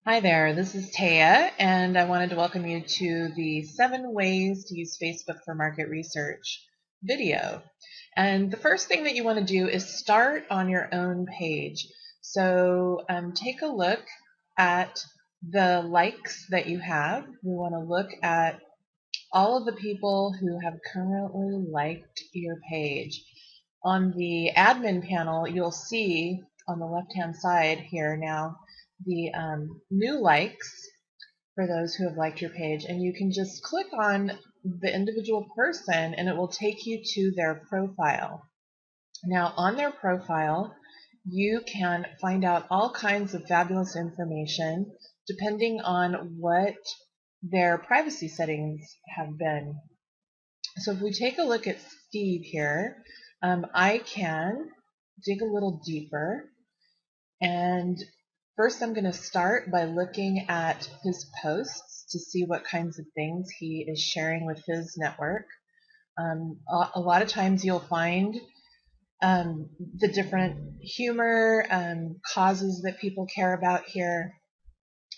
Hi there, this is Taya, and I wanted to welcome you to the 7 ways to use Facebook for market research video. And the first thing that you want to do is start on your own page. So take a look at the likes that you have. We want to look at all of the people who have currently liked your page. On the admin panel, you'll see on the left-hand side here now the new likes for those who have liked your page, and you can just click on the individual person and it will take you to their profile. Now, on their profile, you can find out all kinds of fabulous information depending on what their privacy settings have been. So if we take a look at Steve here, I can dig a little deeper. And first I'm going to start by looking at his posts to see what kinds of things he is sharing with his network. A lot of times you'll find the different humor, causes that people care about here,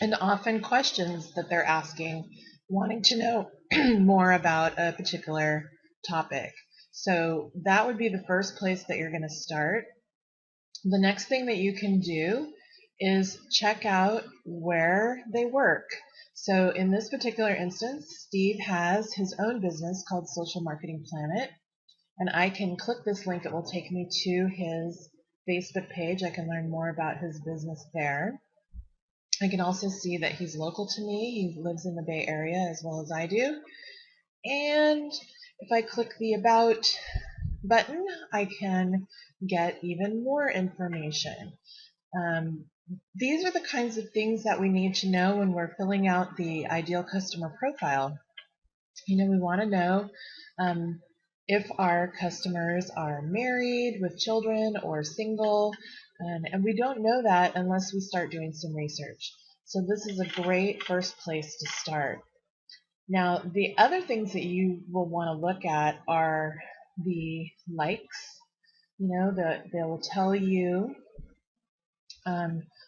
and often questions that they're asking, wanting to know more about a particular topic. So that would be the first place that you're going to start. The next thing that you can do is check out where they work. So in this particular instance, Steve has his own business called Social Marketing Planet, and I can click this link. It will take me to his Facebook page. I can learn more about his business there. I can also see that he's local to me. He lives in the Bay Area as well as I do. And if I click the About button, I can get even more information. Um, these are the kinds of things that we need to know when we're filling out the ideal customer profile. We want to know if our customers are married with children or single, and we don't know that unless we start doing some research. So this is a great first place to start. Now, the other things that you will want to look at are the likes. They will tell you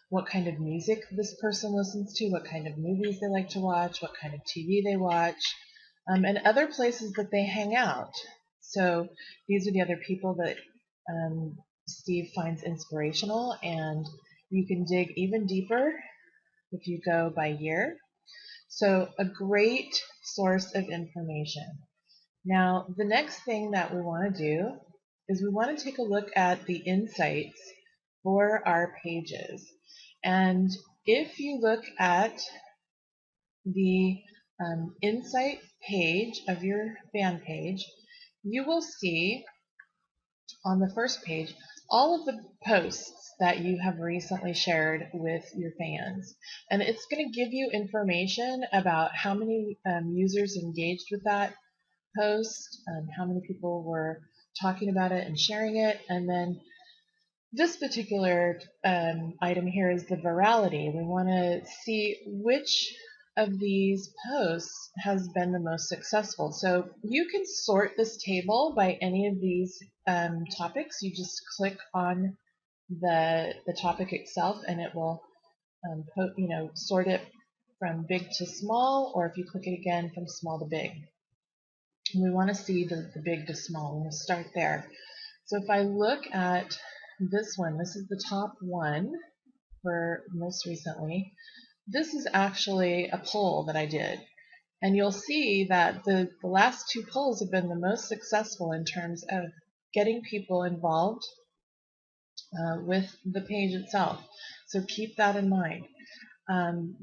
what kind of music this person listens to, what kind of movies they like to watch, what kind of TV they watch, and other places that they hang out. So these are the other people that Steve finds inspirational, and you can dig even deeper if you go by year. So a great source of information. Now, the next thing that we want to do is we want to take a look at the insights for our pages. And if you look at the insight page of your fan page, you will see on the first page all of the posts that you have recently shared with your fans. And it's going to give you information about how many users engaged with that post, how many people were talking about it and sharing it, and then this particular item here is the virality. We want to see which of these posts has been the most successful. So you can sort this table by any of these topics. You just click on the topic itself and it will sort it from big to small, or if you click it again, from small to big. And we want to see the big to small. We're going to start there. So if I look at this one, this is the top one for most recently. This is actually a poll that I did. And you'll see that the last 2 polls have been the most successful in terms of getting people involved with the page itself. So keep that in mind.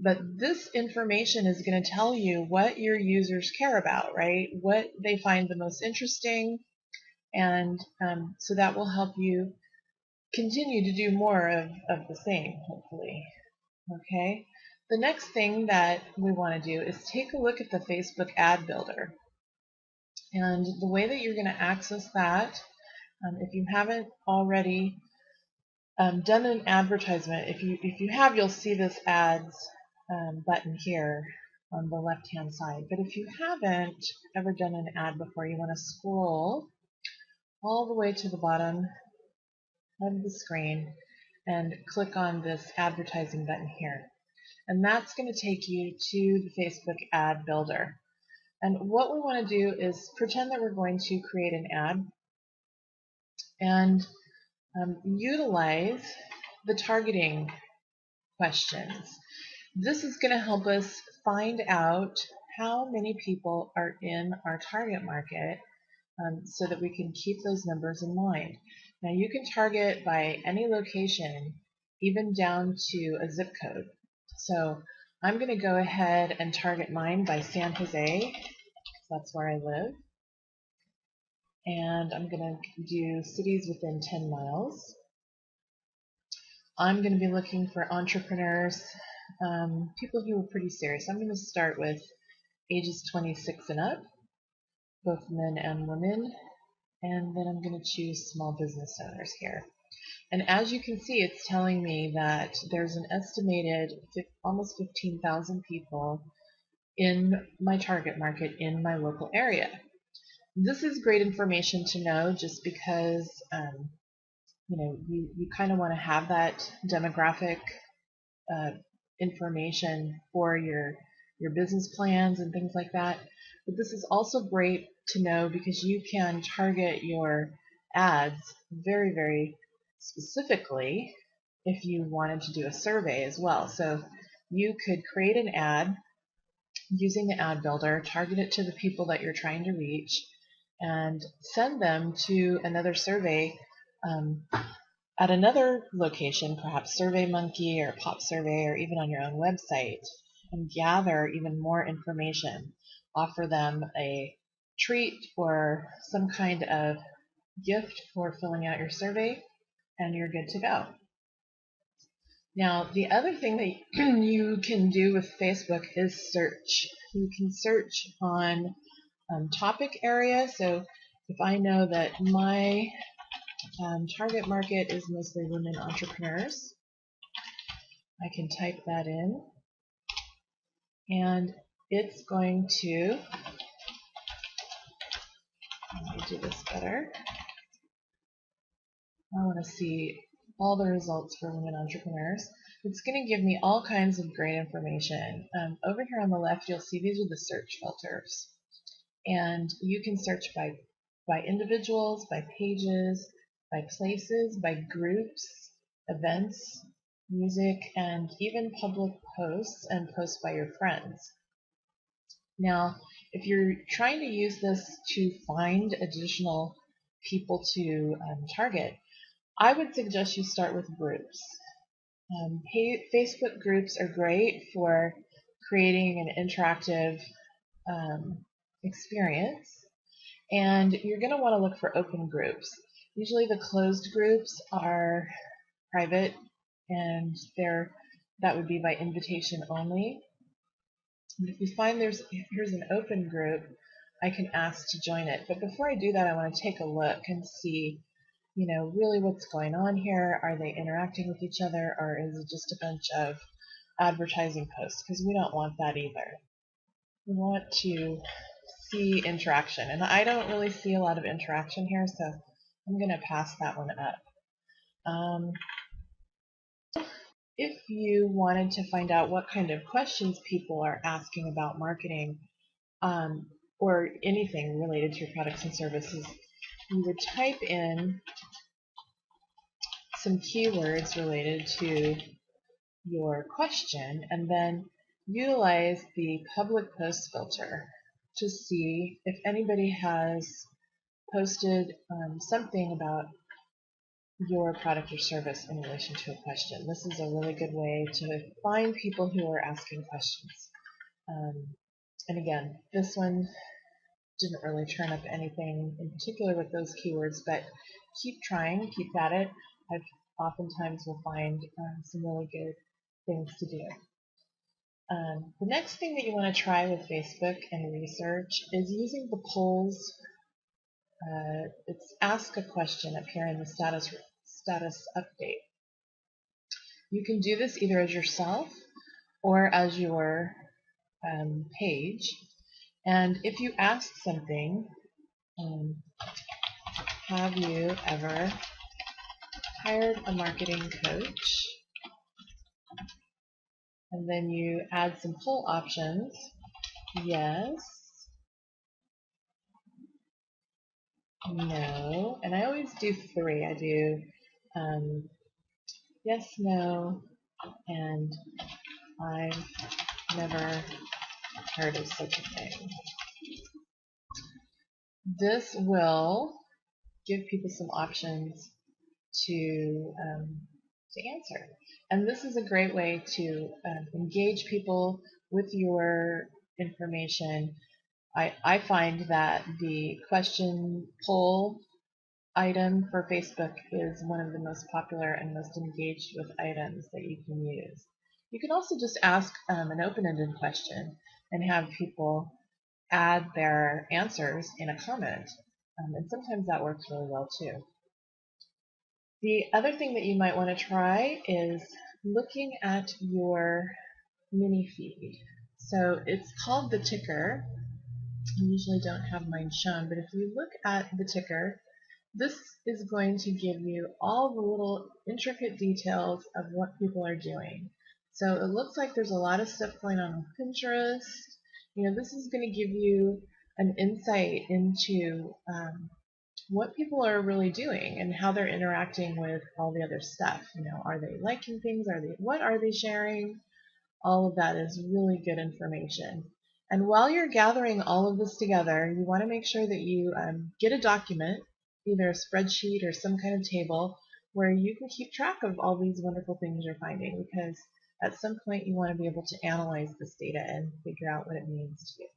But this information is going to tell you what your users care about, right? What they find the most interesting, and so that will help you continue to do more of the same, hopefully. Okay. The next thing that we want to do is take a look at the Facebook ad builder. And the way that you're going to access that, if you haven't already done an advertisement, if you have, you'll see this ads button here on the left hand side. But if you haven't ever done an ad before, you want to scroll all the way to the bottom of the screen and click on this advertising button here. and that's going to take you to the Facebook ad builder. And what we want to do is pretend that we're going to create an ad and utilize the targeting questions. This is going to help us find out how many people are in our target market so that we can keep those numbers in mind. Now you can target by any location, even down to a zip code. So I'm going to go ahead and target mine by San Jose, because that's where I live. And I'm going to do cities within 10 miles. I'm going to be looking for entrepreneurs, people who are pretty serious. I'm going to start with ages 26 and up, both men and women, and then I'm going to choose small business owners here. And as you can see, it's telling me that there's an estimated almost 15,000 people in my target market in my local area. This is great information to know just because you kind of want to have that demographic information for your business plans and things like that. But this is also great to know because you can target your ads very, very specifically if you wanted to do a survey as well. So you could create an ad using the ad builder, target it to the people that you're trying to reach, and send them to another survey at another location, perhaps SurveyMonkey or PopSurvey, or even on your own website, and gather even more information. Offer them a treat or some kind of gift for filling out your survey, and you're good to go. Now, the other thing that you can do with Facebook is search. You can search on topic area. So if I know that my target market is mostly women entrepreneurs, I can type that in, and it's going to, let me do this better. I want to see all the results for women entrepreneurs. It's going to give me all kinds of great information. Over here on the left, you'll see these are the search filters. And you can search by individuals, by pages, by places, by groups, events, music, and even public posts and posts by your friends. Now, if you're trying to use this to find additional people to target, I would suggest you start with groups. Facebook groups are great for creating an interactive experience, and you're going to want to look for open groups. Usually the closed groups are private, and that would be by invitation only. And if you find here's an open group, I can ask to join it. But before I do that, I want to take a look and see really what's going on here. Are they interacting with each other, or is it just a bunch of advertising posts? Because we don't want that either. We want to see interaction, and I don't really see a lot of interaction here, so I'm going to pass that one up. If you wanted to find out what kind of questions people are asking about marketing, or anything related to your products and services, you would type in some keywords related to your question and then utilize the public post filter to see if anybody has posted something about your product or service in relation to a question. This is a really good way to find people who are asking questions. And again, this one didn't really turn up anything in particular with those keywords, but keep trying, keep at it. I've oftentimes will find some really good things to do. The next thing that you want to try with Facebook and research is using the polls. It's ask a question up here in the status update. You can do this either as yourself or as your page. And if you ask something, have you ever hired a marketing coach And then you add some poll options. Yes, no, and I always do three. I do yes, no, and I've never heard of such a thing. This will give people some options to answer. And this is a great way to engage people with your information. I find that the question poll item for Facebook is one of the most popular and most engaged with items that you can use. You can also just ask an open-ended question and have people add their answers in a comment. And sometimes that works really well too. The other thing that you might want to try is looking at your mini feed. So it's called the ticker. I usually don't have mine shown, but if you look at the ticker, this is going to give you all the little intricate details of what people are doing. So it looks like there's a lot of stuff going on Pinterest. This is going to give you an insight into what people are really doing and how they're interacting with all the other stuff. Are they liking things? What are they sharing? All of that is really good information. And while you're gathering all of this together, you want to make sure that you get a document, either a spreadsheet or some kind of table, where you can keep track of all these wonderful things you're finding, because at some point you want to be able to analyze this data and figure out what it means to you.